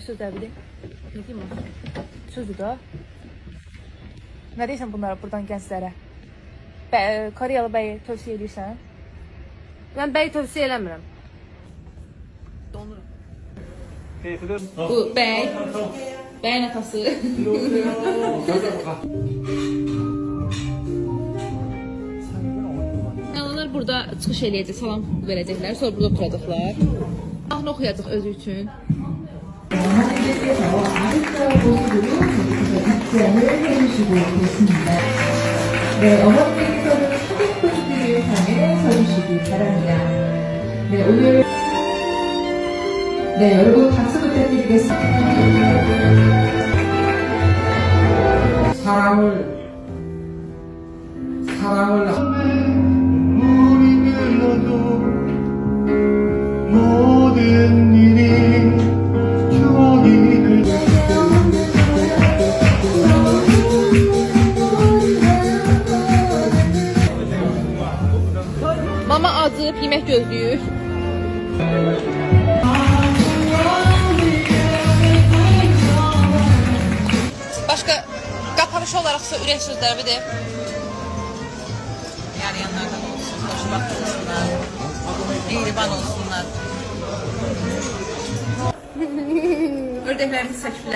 sözlər bir də. Ne diyeyim o? Sözü da. Ne deyirsən bunlara buradan gənclərə? Koreyalı bəyi tövsiyə edirsən? Mən bəyi tövsiyə eləmirəm. Donurum. Keyifli. Bu bəy. Bəyin atası. Kanallar burada çıxış eləyəcək, salam verəcəklər, sonra burada oturacaqlar. Mahnı oxuyacaq özü üçün. 네, 어머니께서는 사진꾼들을 향해 서주시기 바랍니다. 네, 오늘 네, 여러분 박수 부탁드리겠습니다. 사랑을 우리 불러도 모든 일이 추억이 될 Mama acıb, yemək gözləyir. Başqa qapanış olaraqsa ürək sözləri bir də. Yəni yanlardan olsun, xoşbaxt olsunlar, mehriban olsunlar. Ördəklərimiz çəkirlər.